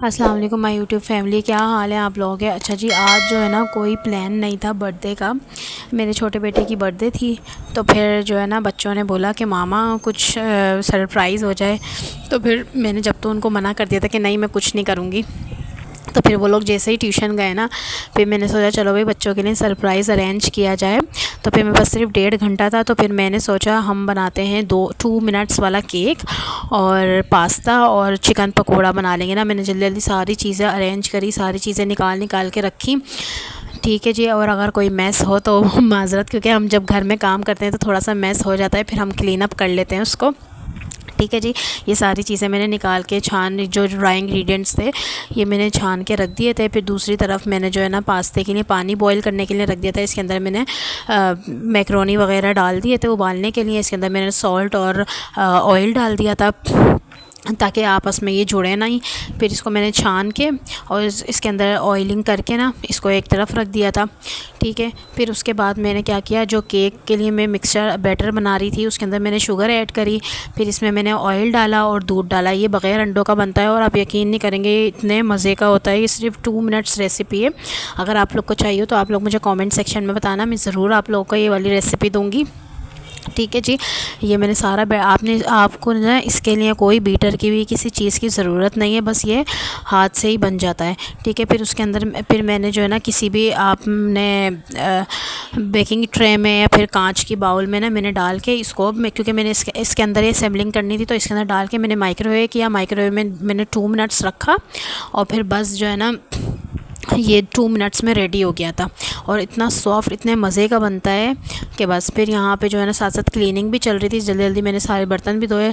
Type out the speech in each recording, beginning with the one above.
अस्सलाम वालेकुम my YouTube family, क्या हाल है आप लोग हैं। अच्छा जी, आज जो है ना कोई प्लान नहीं था बर्थडे का। मेरे छोटे बेटे की बर्थडे थी, तो फिर जो है ना बच्चों ने बोला कि मामा कुछ सरप्राइज़ हो जाए। तो फिर मैंने जब तो उनको मना कर दिया था कि नहीं मैं कुछ नहीं करूँगी, तो फिर वो लोग जैसे ही ट्यूशन गए ना, फिर मैंने सोचा चलो भाई बच्चों के लिए सरप्राइज़ अरेंज किया जाए। तो फिर मेरे पास सिर्फ 1.5 घंटा था, तो फिर मैंने सोचा हम बनाते हैं 2 मिनट्स वाला केक और पास्ता और चिकन पकोड़ा बना लेंगे ना। मैंने जल्दी जल्दी सारी चीज़ें अरेंज करी, सारी चीज़ें निकाल निकाल के रखी। ठीक है जी, और अगर कोई मैस हो तो माज़रत, क्योंकि हम जब घर में काम करते हैं तो थोड़ा सा मैस हो जाता है, फिर हम क्लीन अप कर लेते हैं उसको। ठीक है जी, ये सारी चीज़ें मैंने निकाल के जो ड्राई इंग्रेडिएंट्स थे ये मैंने छान के रख दिए थे। फिर दूसरी तरफ मैंने जो है ना पास्ते के लिए पानी बॉईल करने के लिए रख दिया था। इसके अंदर मैंने मैक्रोनी वगैरह डाल दिए थे उबालने के लिए। इसके अंदर मैंने सॉल्ट और ऑयल डाल दिया था ताकि आपस में ये जुड़े नहीं। फिर इसको मैंने छान के और इसके अंदर ऑयलिंग करके ना इसको एक तरफ रख दिया था। ठीक है, फिर उसके बाद मैंने क्या किया, जो केक के लिए मैं मिक्सचर बैटर बना रही थी उसके अंदर मैंने शुगर ऐड करी। फिर इसमें मैंने ऑयल डाला और दूध डाला। ये बग़ैर अंडों का बनता है और आप यकीन नहीं करेंगे इतने मज़े का होता है। ये सिर्फ 2 मिनट्स रेसिपी है। अगर आप लोग को चाहिए तो आप लोग मुझे कमेंट सेक्शन में बताना, मैं ज़रूर आप लोगों को ये वाली रेसिपी दूँगी। ठीक है जी, ये मैंने सारा आपको ना इसके लिए कोई बीटर की भी किसी चीज़ की ज़रूरत नहीं है, बस ये हाथ से ही बन जाता है। ठीक है, फिर उसके अंदर फिर मैंने जो है ना किसी भी आपने बेकिंग ट्रे में या फिर कांच की बाउल में ना मैंने डाल के इसको, क्योंकि मैंने इसके अंदर ये असेंबलिंग करनी थी, तो इसके अंदर डाल के मैंने माइक्रोवेव किया। माइक्रोवेव में मैंने 2 मिनट्स रखा और फिर बस जो है ना ये 2 मिनट्स में रेडी हो गया था। और इतना सॉफ्ट, इतने मज़े का बनता है कि बस। फिर यहाँ पे जो है ना साथ साथ क्लीनिंग भी चल रही थी, जल्दी जल्दी मैंने सारे बर्तन भी धोए।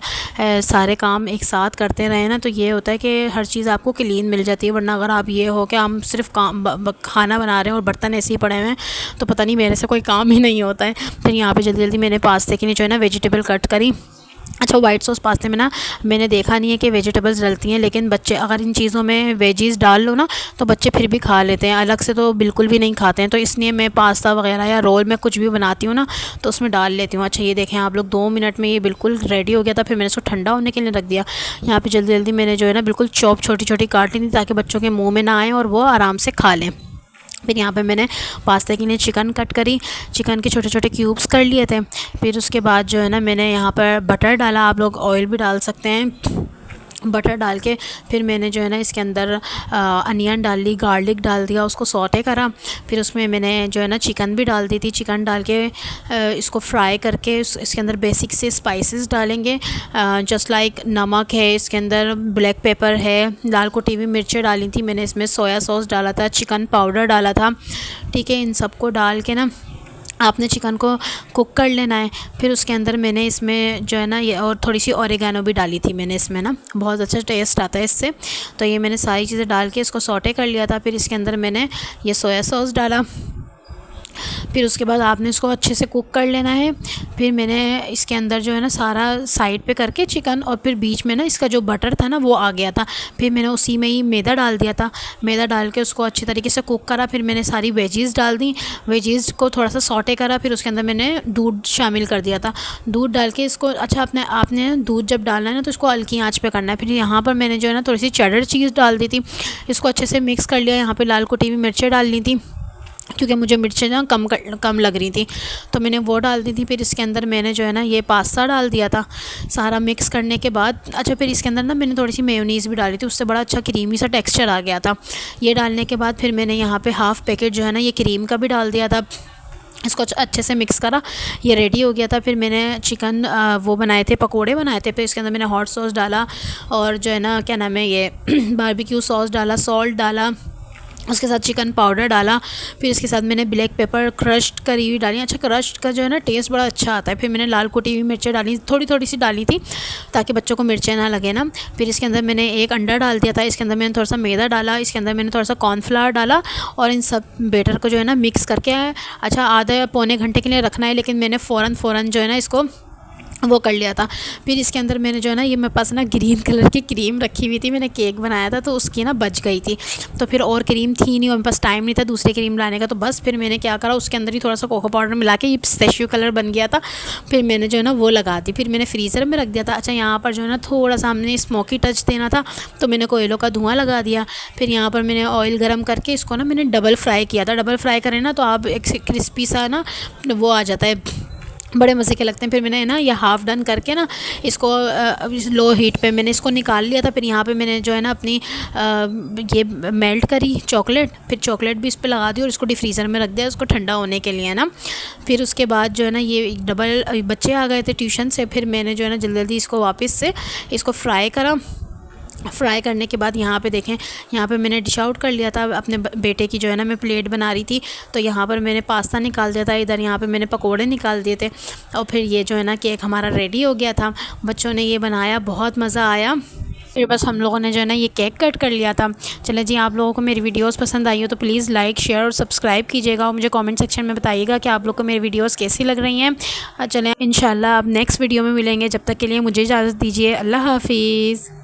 सारे काम एक साथ करते रहे ना तो ये होता है कि हर चीज़ आपको क्लीन मिल जाती है। वरना अगर आप ये हो कि हम सिर्फ खाना बना रहे हैं और बर्तन ऐसे ही पड़े हुए हैं तो पता नहीं मेरे से कोई काम ही नहीं होता है। फिर यहाँ पर जल्दी जल्दी मैंने पास्ते के लिए जो है ना वेजिटेबल कट करी। अच्छा, वाइट सॉस पास्ते में ना मैंने देखा नहीं है कि वेजिटेबल्स डलती हैं, लेकिन बच्चे अगर इन चीज़ों में वेजीज़ डाल लो ना तो बच्चे फिर भी खा लेते हैं, अलग से तो बिल्कुल भी नहीं खाते हैं। तो इसलिए मैं पास्ता वगैरह या रोल में कुछ भी बनाती हूँ ना तो उसमें डाल लेती हूँ। अच्छा, ये देखें आप लोग, 2 मिनट में ये बिल्कुल रेडी हो गया था। फिर मैंने इसको ठंडा होने के लिए रख दिया। यहाँ पर जल्दी जल्दी मैंने जो है ना बिल्कुल चॉप छोटी छोटी काट ली थी ताकि बच्चों के मुँह में ना आए और वो आराम से खा लें। फिर यहाँ पे मैंने पास्ता के लिए चिकन कट करी, चिकन के छोटे छोटे क्यूब्स कर लिए थे। फिर उसके बाद जो है ना मैंने यहाँ पर बटर डाला, आप लोग ऑयल भी डाल सकते हैं। बटर डाल के फिर मैंने जो है ना इसके अंदर अनियन डाल ली, गार्लिक डाल दिया, उसको सौटे करा। फिर उसमें मैंने जो है ना चिकन भी डाल दी थी। चिकन डाल के इसको फ्राई करके इसके अंदर बेसिक से स्पाइसेस डालेंगे, जस्ट लाइक नमक है, इसके अंदर ब्लैक पेपर है, लाल कुटी हुई मिर्चें डाली थी मैंने, इसमें सोया सॉस डाला था, चिकन पाउडर डाला था। ठीक है, इन सबको डाल के ना आपने चिकन को कुक कर लेना है। फिर उसके अंदर मैंने इसमें जो है ना ये और थोड़ी सी ऑरिगेनो भी डाली थी मैंने इसमें ना, बहुत अच्छा टेस्ट आता है इससे। तो ये मैंने सारी चीज़ें डाल के इसको सौटे कर लिया था। फिर इसके अंदर मैंने ये सोया सॉस डाला। फिर उसके बाद आपने इसको अच्छे से कुक कर लेना है। फिर मैंने इसके अंदर जो है ना सारा साइड पे करके चिकन, और फिर बीच में ना इसका जो बटर था ना वो आ गया था। फिर मैंने उसी में ही मैदा डाल दिया था। मैदा डाल के उसको अच्छी तरीके से कुक करा। फिर मैंने सारी वेजीज़ डाल दी, वेजीज़ को थोड़ा सा सौटे करा। फिर उसके अंदर मैंने दूध शामिल कर दिया था। दूध डाल के इसको अच्छा आपने दूध जब डालना है ना तो इसको हल्की आँच पे करना है। फिर यहाँ पर मैंने जो है ना थोड़ी सी चेडर चीज़ डाल दी थी, इसको अच्छे से मिक्स कर लिया। यहाँ पर लाल कुटी हुई मिर्चें डालनी थी क्योंकि मुझे मिर्चें ना कम लग रही थी, तो मैंने वो डाल दी थी। फिर इसके अंदर मैंने जो है ना ये पास्ता डाल दिया था सारा मिक्स करने के बाद। अच्छा, फिर इसके अंदर ना मैंने थोड़ी सी मेयोनीज़ भी डाली थी, उससे बड़ा अच्छा क्रीमी सा टेक्सचर आ गया था। ये डालने के बाद फिर मैंने यहाँ पे हाफ़ पैकेट जो है ना ये क्रीम का भी डाल दिया था। इसको अच्छे से मिक्स करा, ये रेडी हो गया था। फिर मैंने चिकन वो बनाए थे, पकोड़े बनाए थे। फिर इसके अंदर मैंने हॉट सॉस डाला और जो है ना क्या नाम है ये बारबेक्यू सॉस डाला, सॉल्ट डाला, उसके साथ चिकन पाउडर डाला। फिर इसके साथ मैंने ब्लैक पेपर क्रश्ड करी हुई डाली। अच्छा, क्रश्ड का जो है ना टेस्ट बड़ा अच्छा आता है। फिर मैंने लाल कुटी हुई मिर्चें डाली, थोड़ी थोड़ी सी डाली थी ताकि बच्चों को मिर्चें ना लगे ना। फिर इसके अंदर मैंने एक अंडा डाल दिया था। इसके अंदर मैंने थोड़ा सा मैदा डाला, इसके अंदर मैंने थोड़ा सा कॉर्नफ्लावर डाला और इन सब बेटर को जो है ना मिक्स करके अच्छा आधा पौने घंटे के लिए रखना है। लेकिन मैंने फ़ौरन जो है ना इसको वो कर लिया था। फिर इसके अंदर मैंने जो है ना, ये मेरे पास ना ग्रीन कलर की क्रीम रखी हुई थी, मैंने केक बनाया था तो उसकी ना बच गई थी। तो फिर और क्रीम थी नहीं और मेरे पास टाइम नहीं था दूसरी क्रीम लाने का, तो बस फिर मैंने क्या करा, उसके अंदर ही थोड़ा सा कोको पाउडर मिला के, ये पिस्ताशियो कलर बन गया था। फिर मैंने जो है ना वो लगा दी, फिर मैंने फ्रीज़र में रख दिया था। अच्छा, यहाँ पर जो है ना थोड़ा सा हमने स्मोकी टच देना था, तो मैंने कोयलों का धुआं लगा दिया। फिर यहाँ पर मैंने ऑयल गर्म करके इसको ना मैंने डबल फ्राई किया था। डबल फ्राई करें ना तो आप एक क्रिस्पी सा ना वो आ जाता है, बड़े मज़े के लगते हैं। फिर मैंने ना ये हाफ़ डन करके ना इसको लो हीट पे मैंने इसको निकाल लिया था। फिर यहाँ पे मैंने जो है ना अपनी ये मेल्ट करी चॉकलेट, फिर चॉकलेट भी इस पे लगा दी और इसको डिफ्रीज़र में रख दिया उसको ठंडा होने के लिए ना। फिर उसके बाद जो है ना ये डबल बच्चे आ गए थे ट्यूशन से, फिर मैंने जो है ना जल्दी जल्दी इसको वापस से इसको फ्राई करा। फ्राई करने के बाद यहाँ पे देखें, यहाँ पे मैंने डिश आउट कर लिया था अपने बेटे की, जो है ना मैं प्लेट बना रही थी, तो यहाँ पर मैंने पास्ता निकाल दिया था, इधर यहाँ पे मैंने पकोड़े निकाल दिए थे। और फिर ये जो है ना केक हमारा रेडी हो गया था। बच्चों ने ये बनाया, बहुत मज़ा आया। फिर बस हम लोगों ने जो है ना ये केक कट कर लिया था। चलें जी, आप लोगों को मेरी वीडियोस पसंद आई हो तो प्लीज़ लाइक शेयर और सब्सक्राइब कीजिएगा और मुझे कमेंट सेक्शन में बताइएगा कि आप लोग को मेरी वीडियोस कैसी लग रही हैं। चलें इंशाल्लाह अब नेक्स्ट वीडियो में मिलेंगे, जब तक के लिए मुझे इजाज़त दीजिए। अल्लाह हाफिज़।